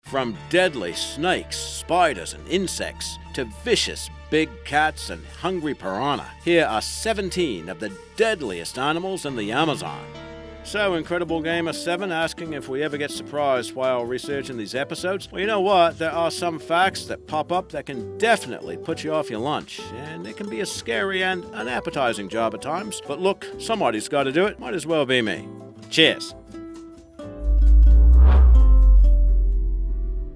From deadly snakes, spiders, and insects to vicious big cats and hungry piranha, here are 17 of the deadliest animals in the Amazon. So, Incredible Gamer 7 asking if we ever get surprised while researching these episodes. Well, you know what? There are some facts that pop up that can definitely put you off your lunch, and it can be a scary and unappetizing job at times. But look, somebody's got to do it. Might as well be me. Cheers.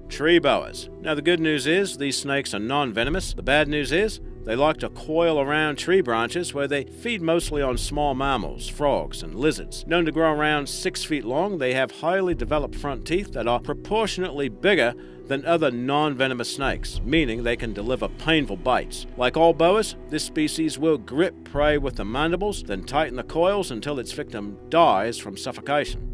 Tree boas. Now, the good news is these snakes are non-venomous. The bad news is they like to coil around tree branches where they feed mostly on small mammals, frogs, and lizards. Known to grow around 6 feet long, they have highly developed front teeth that are proportionately bigger than other non-venomous snakes, meaning they can deliver painful bites. Like all boas, this species will grip prey with the mandibles, then tighten the coils until its victim dies from suffocation.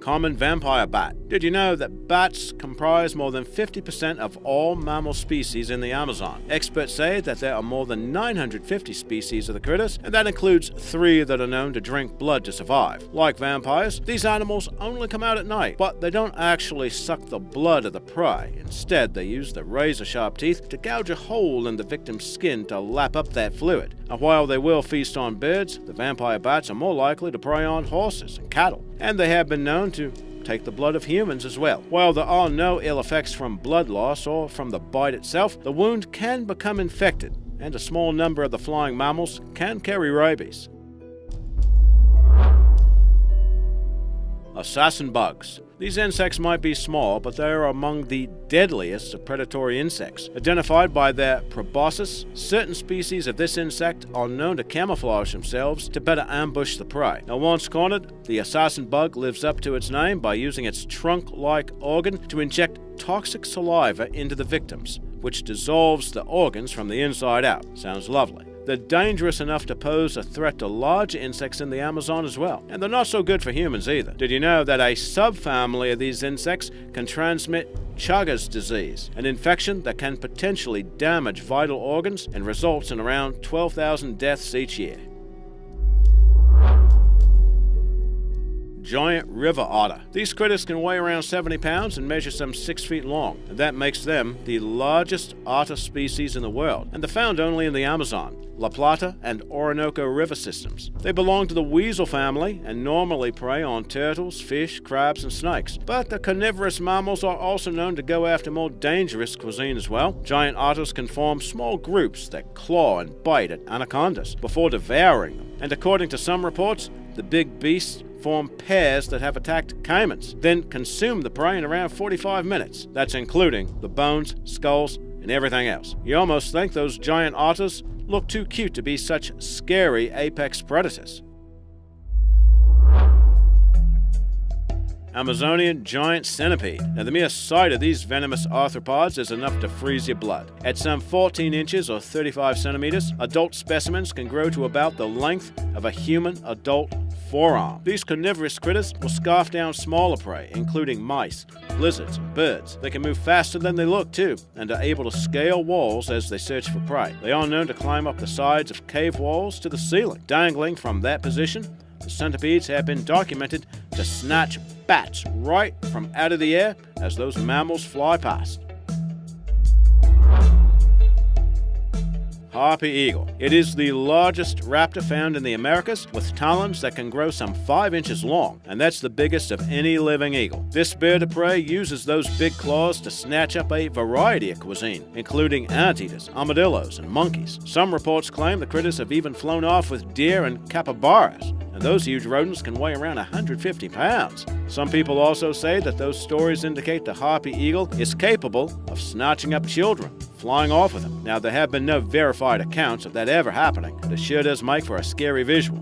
Common vampire bat. Did you know that bats comprise more than 50% of all mammal species in the Amazon? Experts say that there are more than 950 species of the critters, and that includes 3 that are known to drink blood to survive. Like vampires, these animals only come out at night, but they don't actually suck the blood of the prey. Instead, they use their razor-sharp teeth to gouge a hole in the victim's skin to lap up that fluid. Now, while they will feast on birds, the vampire bats are more likely to prey on horses and cattle, and they have been known to take the blood of humans as well. While there are no ill effects from blood loss or from the bite itself, the wound can become infected, and a small number of the flying mammals can carry rabies. Assassin bugs. These insects might be small, but they are among the deadliest of predatory insects. Identified by their proboscis, certain species of this insect are known to camouflage themselves to better ambush the prey. Now, once cornered, the assassin bug lives up to its name by using its trunk-like organ to inject toxic saliva into the victims, which dissolves the organs from the inside out. Sounds lovely. They're dangerous enough to pose a threat to larger insects in the Amazon as well. And they're not so good for humans either. Did you know that a subfamily of these insects can transmit Chagas disease, an infection that can potentially damage vital organs and results in around 12,000 deaths each year? Giant river otter. These critters can weigh around 70 pounds and measure some 6 feet long, and that makes them the largest otter species in the world, and they're found only in the Amazon, La Plata, and Orinoco river systems. They belong to the weasel family and normally prey on turtles, fish, crabs, and snakes. But the carnivorous mammals are also known to go after more dangerous cuisine as well. Giant otters can form small groups that claw and bite at anacondas before devouring them, and according to some reports, the big beasts form pairs that have attacked caimans, then consume the prey in around 45 minutes. That's including the bones, skulls, and everything else. You almost think those giant otters look too cute to be such scary apex predators. Amazonian giant centipede. Now, the mere sight of these venomous arthropods is enough to freeze your blood. At some 14 inches or 35 centimeters, adult specimens can grow to about the length of a human adult forearm. These carnivorous critters will scarf down smaller prey, including mice, lizards, and birds. They can move faster than they look, too, and are able to scale walls as they search for prey. They are known to climb up the sides of cave walls to the ceiling. Dangling from that position, the centipedes have been documented to snatch bats right from out of the air as those mammals fly past. Harpy eagle. It is the largest raptor found in the Americas, with talons that can grow some 5 inches long, and that's the biggest of any living eagle. This bird of prey uses those big claws to snatch up a variety of cuisine, including anteaters, armadillos, and monkeys. Some reports claim the critters have even flown off with deer and capybaras, and those huge rodents can weigh around 150 pounds. Some people also say that those stories indicate the harpy eagle is capable of snatching up children, flying off with them. Now, there have been no verified accounts of that ever happening, but it sure does make for a scary visual.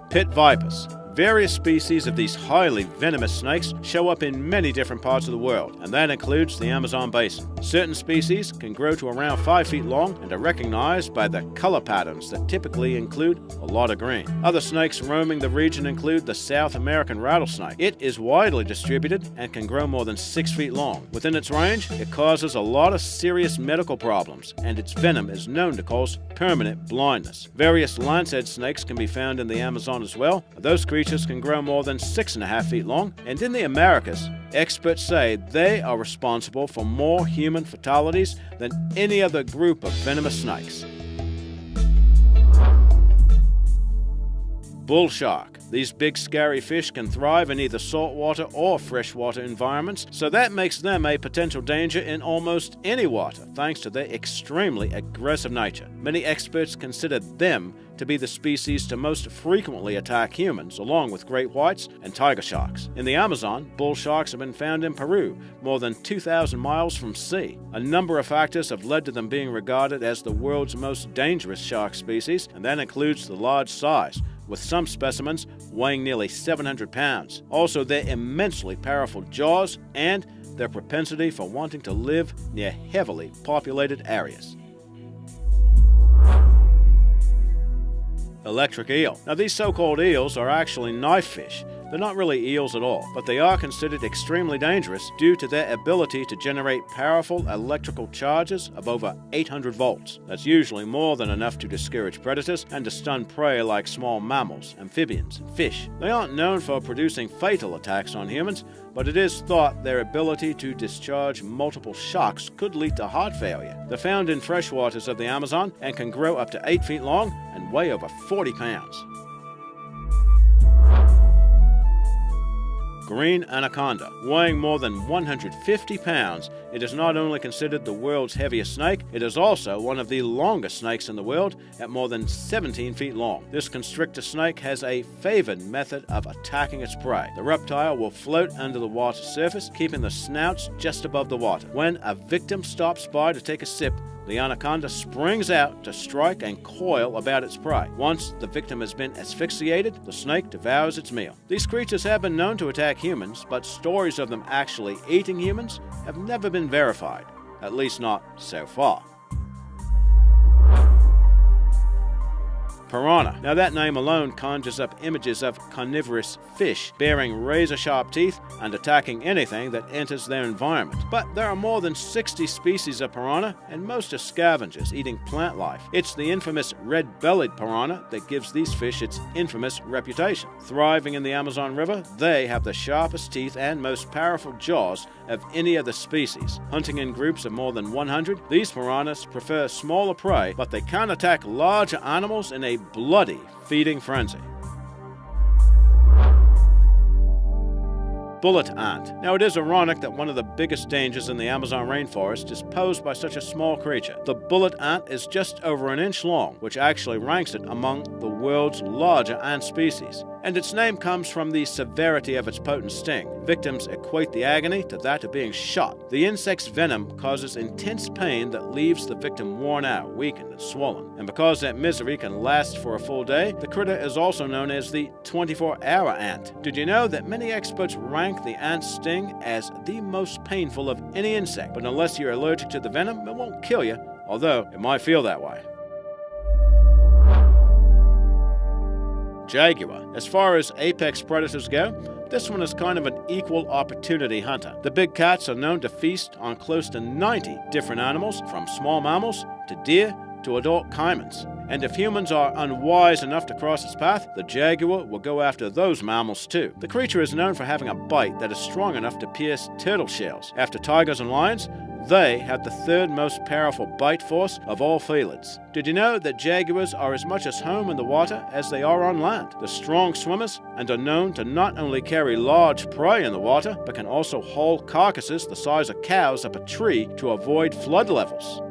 Pit vipers. Various species of these highly venomous snakes show up in many different parts of the world, and that includes the Amazon basin. Certain species can grow to around 5 feet long and are recognized by the color patterns that typically include a lot of green. Other snakes roaming the region include the South American rattlesnake. It is widely distributed and can grow more than 6 feet long. Within its range, it causes a lot of serious medical problems, and its venom is known to cause permanent blindness. Various lance-head snakes can be found in the Amazon as well. Those creatures can grow more than 6.5 feet long, and in the Americas, experts say they are responsible for more human fatalities than any other group of venomous snakes. Bull shark. These big scary fish can thrive in either saltwater or freshwater environments, so that makes them a potential danger in almost any water, thanks to their extremely aggressive nature. Many experts consider them to be the species to most frequently attack humans, along with great whites and tiger sharks. In the Amazon, bull sharks have been found in Peru, more than 2,000 miles from sea. A number of factors have led to them being regarded as the world's most dangerous shark species, and that includes the large size, with some specimens weighing nearly 700 pounds. Also, their immensely powerful jaws and their propensity for wanting to live near heavily populated areas. Electric eel. Now, these so-called eels are actually knife fish. They're not really eels at all, but they are considered extremely dangerous due to their ability to generate powerful electrical charges of over 800 volts. That's usually more than enough to discourage predators and to stun prey like small mammals, amphibians, and fish. They aren't known for producing fatal attacks on humans, but it is thought their ability to discharge multiple shocks could lead to heart failure. They're found in freshwaters of the Amazon and can grow up to 8 feet long and weigh over 40 pounds. Green anaconda. Weighing more than 150 pounds, it is not only considered the world's heaviest snake, it is also one of the longest snakes in the world at more than 17 feet long. This constrictor snake has a favored method of attacking its prey. The reptile will float under the water surface, keeping the snouts just above the water. When a victim stops by to take a sip, the anaconda springs out to strike and coil about its prey. Once the victim has been asphyxiated, the snake devours its meal. These creatures have been known to attack humans, but stories of them actually eating humans have never been verified, at least not so far. Piranha. Now that name alone conjures up images of carnivorous fish bearing razor-sharp teeth and attacking anything that enters their environment. But there are more than 60 species of piranha, and most are scavengers eating plant life. It's the infamous red-bellied piranha that gives these fish its infamous reputation. Thriving in the Amazon River, they have the sharpest teeth and most powerful jaws of any other species. Hunting in groups of more than 100, these piranhas prefer smaller prey, but they can attack larger animals in a bloody feeding frenzy. Bullet ant. Now, it is ironic that one of the biggest dangers in the Amazon rainforest is posed by such a small creature. The bullet ant is just over an inch long, which actually ranks it among the world's larger ant species. And its name comes from the severity of its potent sting. Victims equate the agony to that of being shot. The insect's venom causes intense pain that leaves the victim worn out, weakened, and swollen. And because that misery can last for a full day, the critter is also known as the 24-hour ant. Did you know that many experts rank the ant's sting as the most painful of any insect? But unless you're allergic to the venom, it won't kill you, although it might feel that way. Jaguar. As far as apex predators go, this one is kind of an equal opportunity hunter. The big cats are known to feast on close to 90 different animals, from small mammals to deer to adult caimans. And if humans are unwise enough to cross its path, the jaguar will go after those mammals too. The creature is known for having a bite that is strong enough to pierce turtle shells. After tigers and lions, they have the third most powerful bite force of all felids. Did you know that jaguars are as much at home in the water as they are on land? They're strong swimmers and are known to not only carry large prey in the water, but can also haul carcasses the size of cows up a tree to avoid flood levels.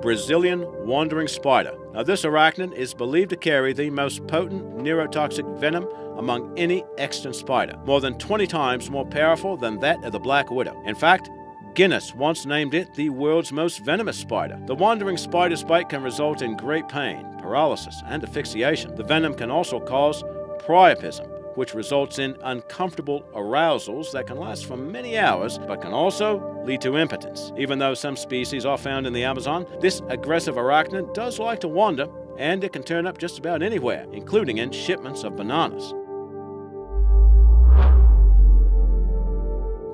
Brazilian wandering spider. Now, this arachnid is believed to carry the most potent neurotoxic venom among any extant spider, more than 20 times more powerful than that of the black widow. In fact, Guinness once named it the world's most venomous spider. The wandering spider's bite can result in great pain, paralysis, and asphyxiation. The venom can also cause priapism, which results in uncomfortable arousals that can last for many hours but can also lead to impotence. Even though some species are found in the Amazon, this aggressive arachnid does like to wander, and it can turn up just about anywhere, including in shipments of bananas.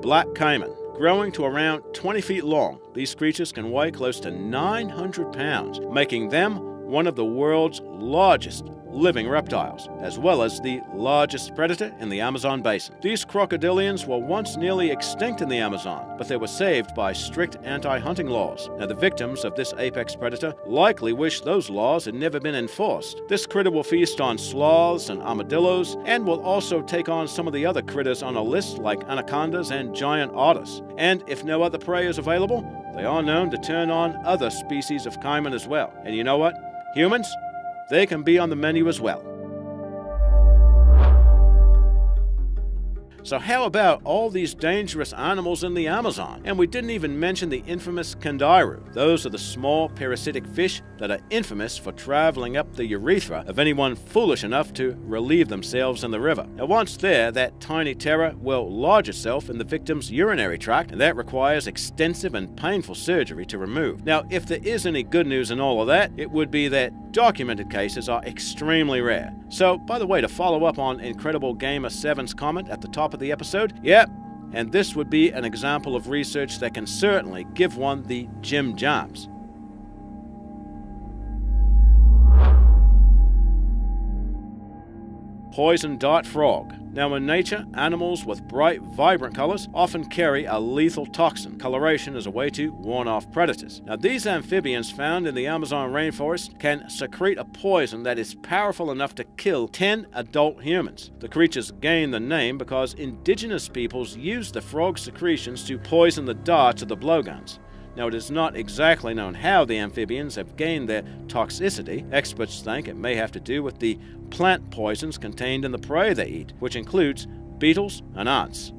Black caiman. Growing to around 20 feet long, these creatures can weigh close to 900 pounds, making them one of the world's largest living reptiles, as well as the largest predator in the Amazon basin. These crocodilians were once nearly extinct in the Amazon, but they were saved by strict anti-hunting laws. Now, the victims of this apex predator likely wish those laws had never been enforced. This critter will feast on sloths and armadillos, and will also take on some of the other critters on a list like anacondas and giant otters. And if no other prey is available, they are known to turn on other species of caiman as well. And you know what? Humans? They can be on the menu as well. So how about all these dangerous animals in the Amazon? And we didn't even mention the infamous kangaroo. Those are the small parasitic fish that are infamous for traveling up the urethra of anyone foolish enough to relieve themselves in the river. Now once there, that tiny terror will lodge itself in the victim's urinary tract, and that requires extensive and painful surgery to remove. Now if there is any good news in all of that, it would be that documented cases are extremely rare. So, by the way, to follow up on Incredible Gamer 7's comment at the top of the episode, and this would be an example of research that can certainly give one the Jim Jams. Poison dart frog. Now in nature, animals with bright, vibrant colors often carry a lethal toxin. Coloration is a way to warn off predators. Now these amphibians found in the Amazon rainforest can secrete a poison that is powerful enough to kill 10 adult humans. The creatures gain the name because indigenous peoples used the frog secretions to poison the darts of the blowguns. Now, it is not exactly known how the amphibians have gained their toxicity. Experts think it may have to do with the plant poisons contained in the prey they eat, which includes beetles and ants.